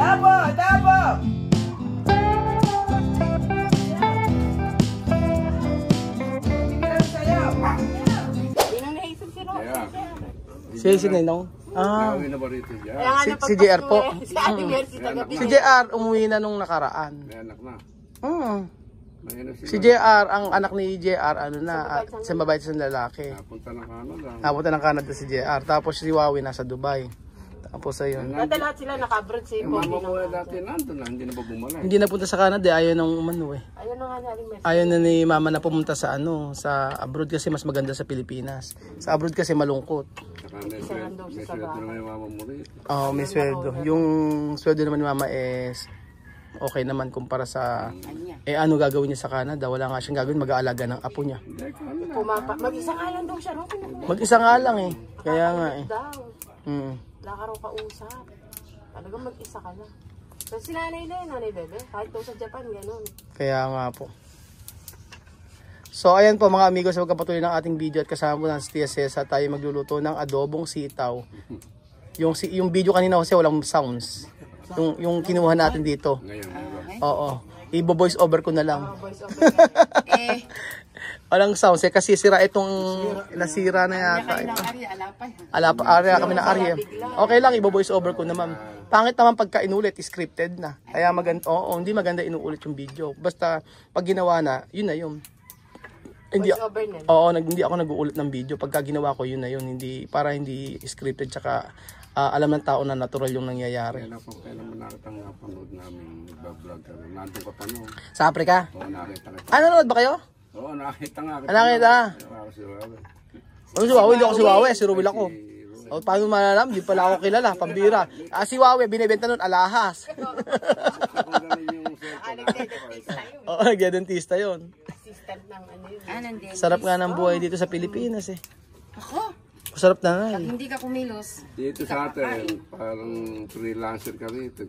Tapo! Tapo! Si Ninong? Si JR po. Si JR umuwi na nung nakaraan. May anak na. Si JR, ang anak ni JR, ano na, sa babae sa lalaki. Napunta ng Canada. Napunta ng Canada si JR. Tapos si Wawi nasa Dubai. Tapos ayun. Dati lahat sila naka-abroad sa Ipo. Dati nandun na, hindi na ba bumalik? Hindi na punta sa Canada, ayaw nang umano eh. Ayaw na nga naling message. Ayaw na ni mama na pumunta sa ano, sa abroad kasi mas maganda sa Pilipinas. Sa abroad kasi malungkot. Saka may sweldo na may mama mo rin. Oo, may sweldo. Yung sweldo naman ni mama is okay naman kumpara sa ano gagawin niya sa Canada. Wala nga siyang gagawin, mag-aalaga ng apo niya. Mag-isa nga lang daw siya. Mag-isa nga lang eh. Kaya nga eh. Wala ka raw kausap. Talagang mag-isa ka na. Kasi nanay na yun, nanay bebe. Kahit daw sa Japan, gano'n. Kaya nga po. So ayan po mga amigos, sa pagkapatuloy ng ating video at kasama po ng Tia Cesa, tayo magluluto ng adobong sitaw. Yung video kanina kasi walang sounds. Yung kinuha natin dito. Oo. I-voice over ko na lang. Walang sounds eh kasi sira itong nasira na yata ito. Area kami na area. Okay lang, i-voice over ko naman. Pangit naman pagka inulit, scripted na. Kaya maganda, hindi maganda inuulit yung video. Basta pag ginawa na, yun na yun. Hindi ako nag-uulit ng video. Pagka ginawa ko, yun na yun. Para hindi scripted tsaka alam ng tao na natural yung nangyayari. Kailan mo nakita nga panood namin nagbablog ka. Nandun ka pa noon. Sa Africa? Oo, nakita ka. Nanonood ba kayo? Oo, nakita nga. Nakita? Si Wawi, hindi ako si Wawi. Si Rubil ako. O, paano malalam? Di pala ako kilala. Pambira. Si Wawi, binibenta nun, alahas. Oo, nagdedentista yun. Sarap nga ng buhay dito sa Pilipinas eh. Ako? Sarap na nga eh. Hindi ka kumilos. Dito sa atin, parang freelancer ka rito.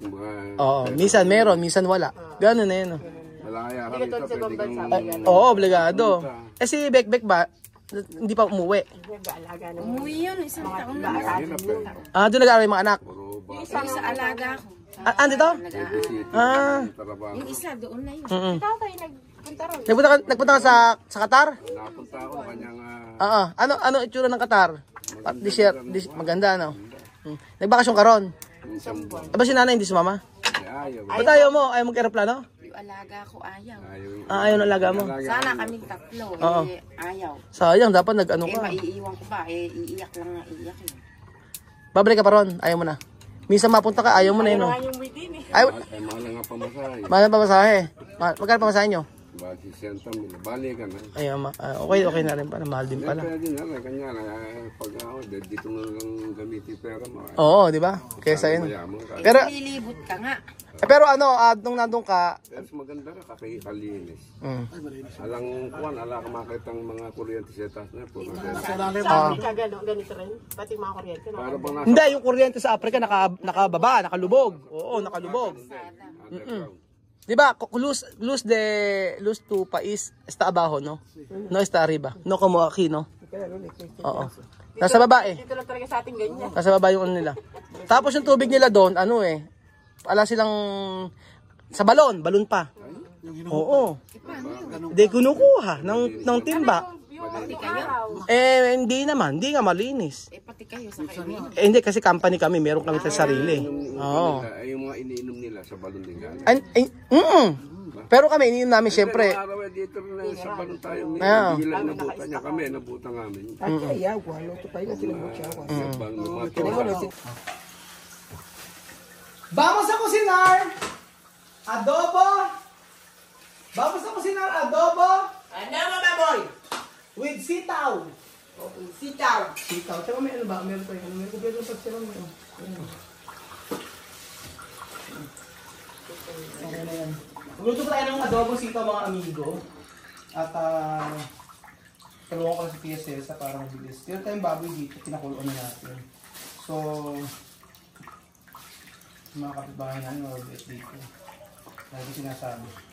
Oo, minsan meron, minsan wala. Gano'n na yun. Wala kaya ka rito, pwede kang... Oo, obligado. Si Bekbek ba, hindi pa umuwi? Umuwi yun, isang taon na. Doon nag-aaral yung mga anak? Yung isa alaga ako. Dito? Yung isa doon na yun. Nagpunta ka sa Qatar? Napunta ako, kanyang... Ano itsura ng Qatar? Maganda, ano? Nagbakasyon ka ron? Aba si nanay, hindi sumama? Ba't ayaw mo? Ayaw mag-aeroplano? Yung alaga ko ayaw. Ayaw ng alaga mo? Sana kaming tatlo, ayaw. Sayang, dapat nag-ano ka. Maiiwan ko ba? Iiyak lang nga, iiyak yun. Babalik ka pa ron? Ayaw mo na? Minsan mapunta ka, ayaw mo na yun, no? Ay, mahal nga pamasahe. Mahal nga pamasahe? Magkano pamasahe nyo? Bali, siyenta mo, bali ka na. Ay, okay na rin pala. Mahal din pala. Pwede na lang, kanya lang. Pag ako, dito na lang gamitin pera mo. Oo, di ba? Kesa yun. Pero, lilibot ka nga. Pero nung nandun ka... Pero maganda ka, kakalinis. Alang kuwan, ala ka makita ang mga kuryente sa taas na. Sa Africa, ganito rin. Pati mga kuryente. Hindi, yung kuryente sa Africa nakababa, nakalubog. Oo, nakalubog. Di ba, luz to pais está abajo, no? No está arriba. No como aquí, no? Oo. Nasa baba eh. Dito lang talaga sa ating ganyan. Nasa baba yung nila. Tapos yung tubig nila doon, wala silang sa balon pa. Oo. Hindi kinukuha ng timba. Hindi nga malinis. Pati kayo sa kayo. Hindi kasi company kami, meron kami sa sarili. Oo. Yung mga iniinom nila sa balon din galing. Pero kami iniinom namin syempre. Araw dito rin sa balon tayo. Hindi lang nabutan niya kami, nabutan namin. Vamos a cocinar adobo. Vamos a cocinar adobo. Ano baboy? With sitaw. Sitaw. Sitaw. Tsaka may ano ba? Meron pa yun. May kumpleto sa sitaw mo. Okay na yan. Magluto pa tayo ng adobo sitaw mga amigo. At tulungan ko lang sa PSL sa parang bilis. Meron tayong baboy dito. Pinakuloan na natin. So, mga kapitbahay namin mababit dito. Lagi ko sinasabi.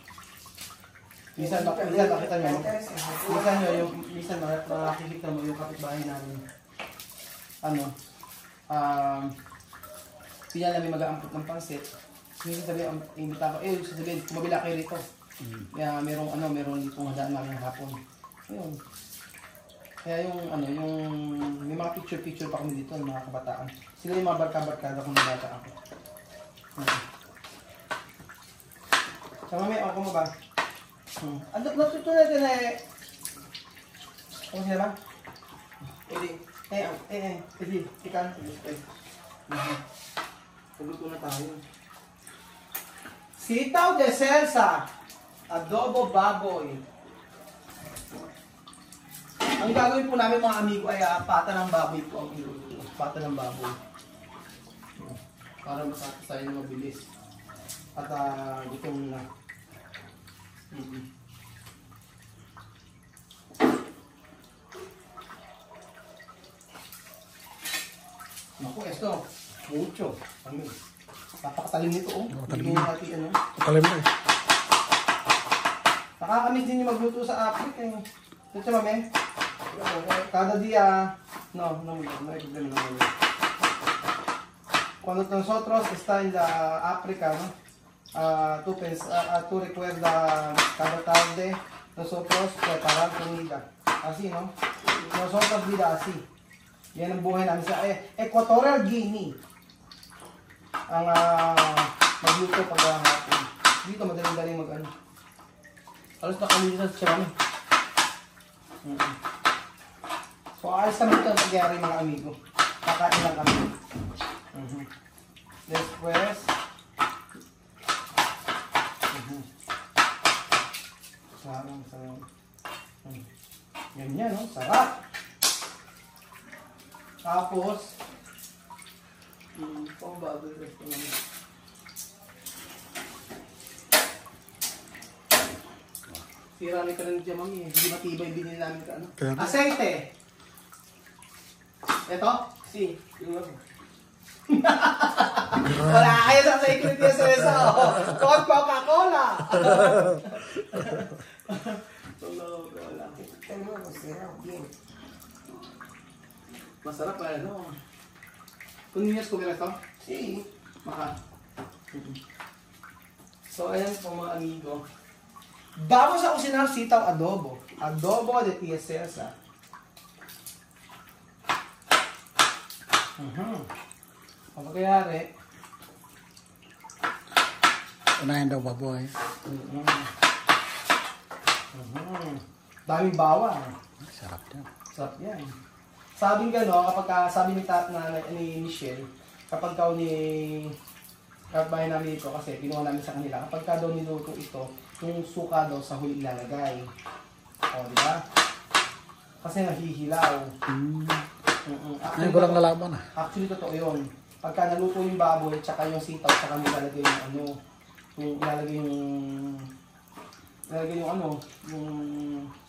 Minsan makikita nyo, minsan makikita mo yung kapitbahay namin. Pinya namin mag-aampot ng pansit. Yung sabihin, imbita ko, sabihin, kumabila kayo rito. Kaya merong dito hadaan mamayang hapon. Ayun. Kaya may mga picture pa kami dito, ng mga kabataan. Sila yung mga barka-barkada kung nabata ako. Sama may ako mo ba? Natuto natin ano sila ba? Pwede, ikan. Pagluto na tayo. Sitaw de salsa. Adobo baboy. Ang gagawin po namin mga amigo ay pata ng baboy po ang iluluto. Pata ng baboy. Para masakasay na mabilis. At gutom na. Naku, esto. Mucho. Napakatalim nito, oh. Napakatalim na. Napakatalim na eh. Nakakamiss din yung magluto sa Africa eh. Ito mami. Cada dia, no hay problema. Cuando nosotros está en la África, ¿no? Tú recuerdas cada tarde nosotros preparar comida. Así, ¿no? Nosotros vida así. Yan ang buhay namin sa Equatorial Guinea. Ang magluto pag hapon. Dito madaling mag-ano. Alas na kami dito sa Chirami. So ayos naman ito ang pagyari mga amigo. Kakain lang kami. Después sarap. Ganyan, no? Sarap. Tapos pang bago yung resto naman. Sira ka rin dyan, mami. Hindi matibay binili namin ka, ano? Aceite! Ito? Si. Wala kayo sa secret niya sa isa. Coca-Cola! Coca-Cola. Masarap pa, ano? Kung ninyas ko ito? Si. Maka. So, ayan po mga amigo. Vamos a cocinar sitaw adobo. Adobo de tía Cesar. Ang kayari. Unahin daw baboy. Daming bawang. Sarap yan. Sarap yan. Sabing gano'n, sabi ni Michelle, kapag daw kapag namin ito, kasi pinuha namin sa kanila, kapag daw niluto ito, yung suka daw sa huli ilalagay. O, di ba? Kasi nahihilaw. Ngayon ko lang nalaman ah. Actually, totoo yun. Pagka naluto yung baboy, tsaka yung sitaw, tsaka mo ilalagay yung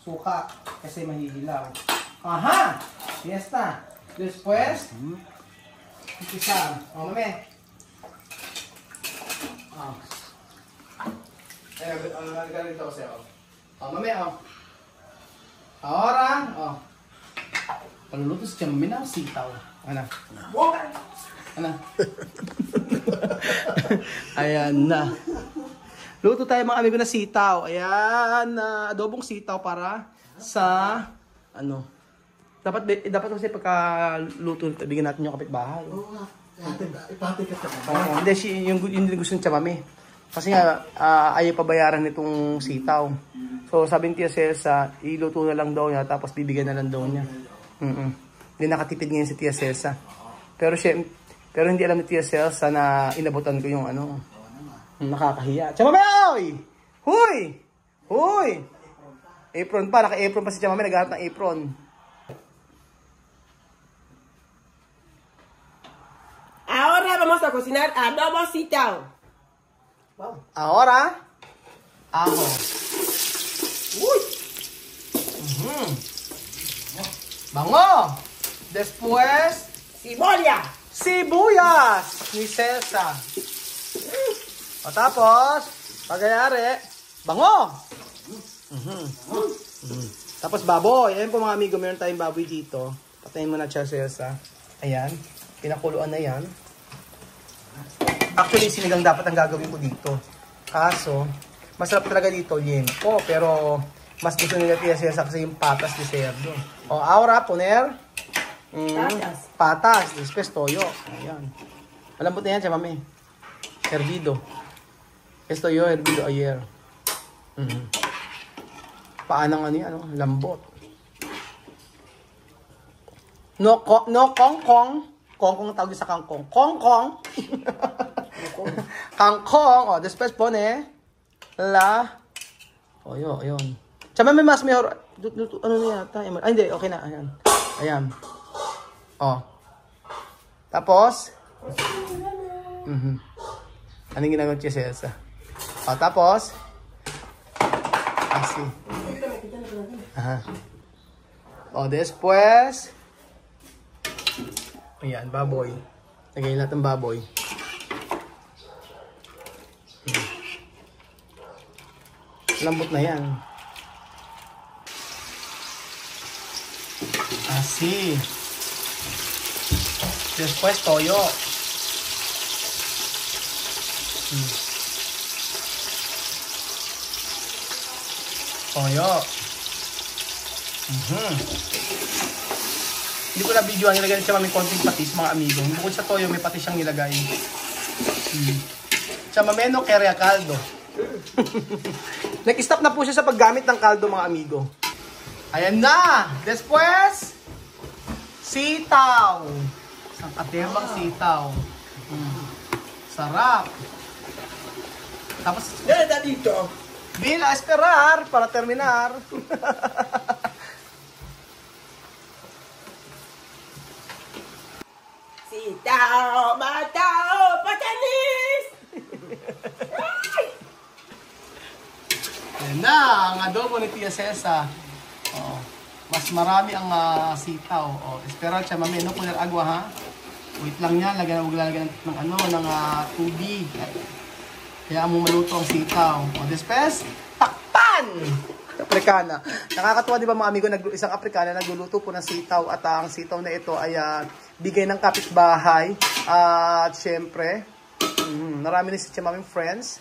suka, kasi mahihilaw. Aha! Fiesta! Después, umpisa. O, mami. Nagalit ako sa'yo. Mami, Ahora, paluluto sa tiyan, mami na sitaw. Ano? Ano? Ayan na. Luto tayo mga amigo na sitaw. Ayan, adobong sitaw para sa, dapat kasi pagka-luto, bigyan natin yung kapitbahay. Oo nga. Ipati ka sa Hindi, yung gusto ng chamame. Kasi nga, ayaw pabayaran nitong sitaw. So, sabi ni Tia Celsa, iluto na lang daw niya, tapos bibigyan na lang daw niya. Hindi nakatipid ngayon si Tia Celsa. Pero hindi alam ni Tia Celsa na inabutan ko yung nakakahiya. Chamame, oy! Huy! Huy! Apron pa, naka-apron pa si Chamame, naghahanap ng apron. Ahora vamos a cocinar adobo sitaw. Ahora, ajo. Uy! Bango! Después, Cebolla. sibuyas ni Celsa. O tapos, pagkayari, bango! Tapos baboy. Ayan po mga amigo, meron tayong baboy dito. Patayin mo na siya, Celsa. Ayan. Pinakuluan na yan. Actually, sinigang dapat ang gagawin ko dito. Kaso, masarap talaga dito, liempo. Pero, mas gusto nila Tia Cesa kasi yung patas de cerdo. O, ahora, poner. Patas. Después, toyo. Ayan. Malambot na yan, siya, mami. Hervido. Esto yo, hervido ayer. Paanang ano yan, lambot. No kongkong. Kongkong tawag sa kangkong. Kongkong. Kangkong. O, después pone la. O, yun. Tsaka may mas mejor. Ano na yata? Ay, hindi. Okay na. Ayan. Ayan. O. Tapos. Anong ginagawa Tia Cesa? O, tapos. Así. Aha. O, después. Ayan, baboy. Lagay lahat ng baboy. Lambot na yan. Así. Después, toyo. Toyo. Hindi ko na video ang nilagay siya may konting patis mga amigo. Bukod sa toyo may patis siyang nilagay. Chamameno kaya kaldo. Nag-stop na po siya sa paggamit ng kaldo mga amigo. Ayan na! Después, sitaw. Isang katebang sitaw. Sarap. Tapos, Nada dito. Bila esperar para terminar. Sitaw, matao, patanis! Ayan na, ang adobo ni Tia Cesa. Oh, mas marami ang sitaw. Oh, esperar siya mami, no poner agua ha. Wait lang yan, lalagyan ng tubig. Kaya mo maluto ang sitaw. O, después, takpan! Aprikana. Nakakatuwa di ba mga amigo, isang Aprikana nagluluto po ng sitaw at ang sitaw na ito ay bigay ng kapitbahay. At syempre, marami na si Chamaming friends.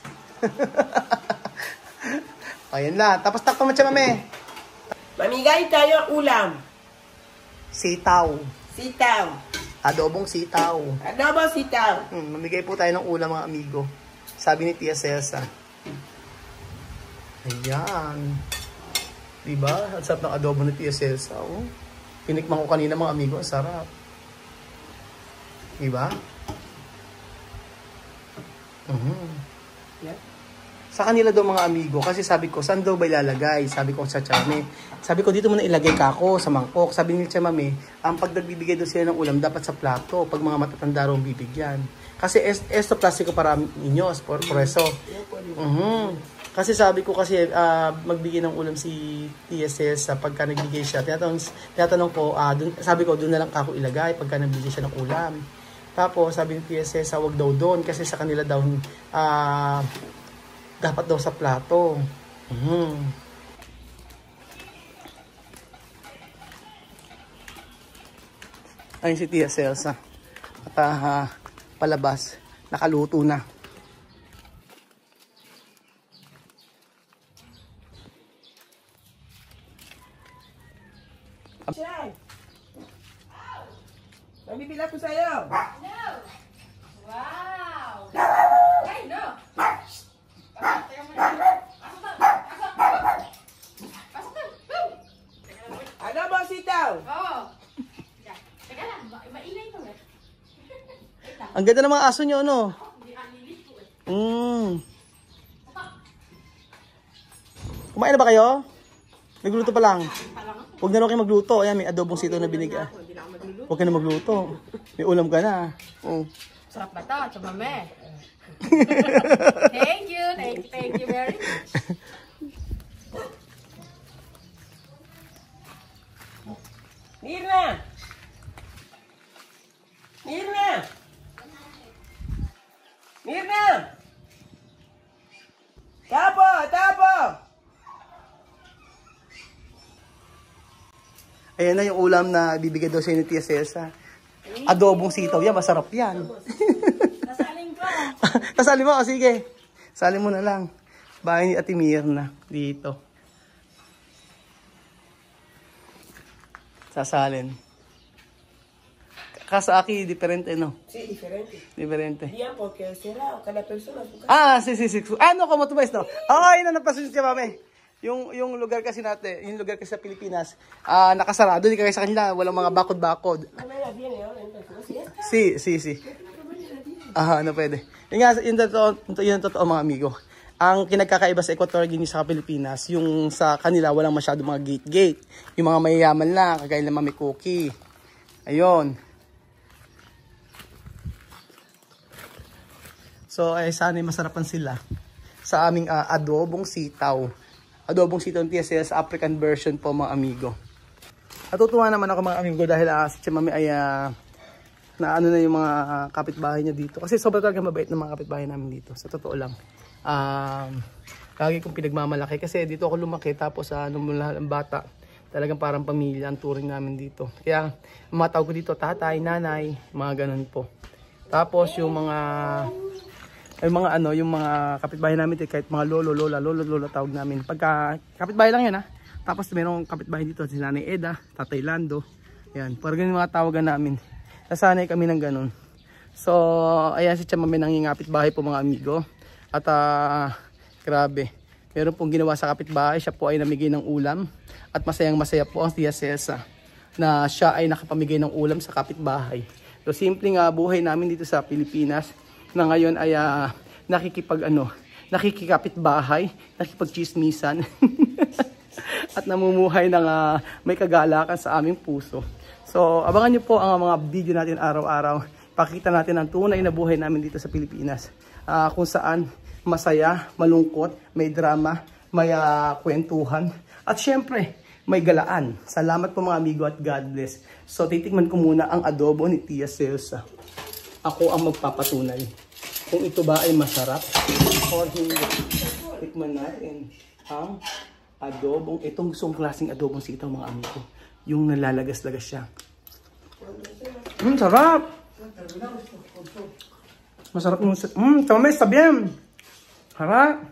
Ayan lang. Tapos takpan mo Chamame. Mamigay tayo ulam. Sitaw. Sitaw. Adobong sitaw. Adobo sitaw. Mamigay po tayo ng ulam mga amigo. Sabi ni Tia Cesa. Ayan. Diba? Ang sarap ng adobo ni Tia Cesa. Oh. Pinikman ko kanina mga amigo. Ang sarap. Diba? Yeah. Sa kanila daw mga amigo. Kasi sabi ko, saan daw ba ilalagay? Sabi ko sa Chame. Sabi ko, dito mo na ilagay ka ako sa mangkok. Sabi ni Chamame, ang pag nagbibigay daw sila ng ulam, dapat sa plato. Pag mga matatanda raw bibigyan. Kasi esto plastiko para niños, por eso. Kasi sabi ko kasi magbigay ng ulam si TSS sa pagka nagbigay siya. Tinatanong ko, sabi ko doon na lang ako ilagay pagka nagbigay siya ng ulam. Tapos sabi ni TSS, wag daw doon kasi sa kanila daw dapat daw sa plato. Ayun si Tia Celsa. At palabas, nakaluto na. Mabibila ko sa'yo. No! Wow! Ay, no! Adobo sitaw. Oo. Teka lang, maingay ko eh. Ang ganda ng mga aso nyo, ano? Kumain na ba kayo? Nagluto pa lang. Huwag na lang kayo magluto. Ayan, may adobong sitaw na binigay. Huwag ka na magluto. May ulam ka na. Oh. Sarap ba ito? Chamame. Thank you. Thank you very much. Mirna! Mirna! Mirna! Tapo! Tapo! Ayan na yung ulam na bibigay daw sa ni Tia Cesa. Adobong sitaw yan, masarap yan. Nasaling ko. Kasali mo, sige. Sali mo na lang. Bahay ni Ate Mirna dito. Sasalin. Kaso aki, diferente, no? Sí, diferente. Diferente. Bien, porque será cada persona su casa. Ah, sí. Ano, como tú ves, no? Okay, na napasunod ka, mami. Yung lugar kasi natin, yung lugar kasi sa Pilipinas, nakasarado, di kagaya sa kanila, walang mga bakod-bakod. Mamá viene ahora, entonces, ¿no? Sí. No pwede. Yung totoo mga amigo. Ang kinagkakaiba sa Equatorial Guinea sa Pilipinas, yung sa kanila walang masyado mga gate-gate. Yung mga mayayaman lang, kagaya ng Mami Cookie. Ayun. So, sana masarapan sila sa aming adobong sitaw. Adobong sitaw ng TSS African version po mga amigo. Natutuwa naman ako mga amigo dahil si Tia Mami ay na ano na yung mga kapitbahay niya dito. Kasi sobrang talaga mabait ng mga kapitbahay namin dito. Sa totoo lang. Lagi kong pinagmamalaki. Kasi dito ako lumaki. Tapos nung mula ng bata, talagang parang pamilya ang turing namin dito. Kaya mga tawag ko dito, tatay, nanay, mga ganun po. Tapos yung mga kapitbahay namin dito, kahit mga lolo, lola tawag namin. Pagka kapitbahay lang yan Tapos mayroong kapitbahay dito, si Nanay Eda, Tatay Lando. Yan, parang ganun mga tawagan namin. Nasanay kami ng ganun. So, ayan si Tia Mami nangingapit bahay po mga amigo. At grabe. Meron pong ginawa sa kapitbahay. Siya po ay namigay ng ulam. At masayang masaya po ang Tia Cesa na siya ay nakapamigay ng ulam sa kapitbahay. So, simpleng buhay namin dito sa Pilipinas na ngayon ay nakikikapitbahay, nakikipagchismisan. At namumuhay ng may kagalakan sa aming puso. So, abangan nyo po ang mga video natin araw-araw. Pakita natin ang tunay na buhay namin dito sa Pilipinas. Kung saan masaya, malungkot, may drama, may kwentuhan. At syempre, may galaan. Salamat po mga amigo at God bless. So, titikman ko muna ang adobo ni Tia Celsa. Ako ang magpapatunay. Kung ito ba ay masarap or hindi. Tikman natin ang adobong. Itong gustong klaseng adobong sitaw mga amigo. Yung nalalagas-lagas siya. Sarap! Masarap yung... Tama, está bien. Harap!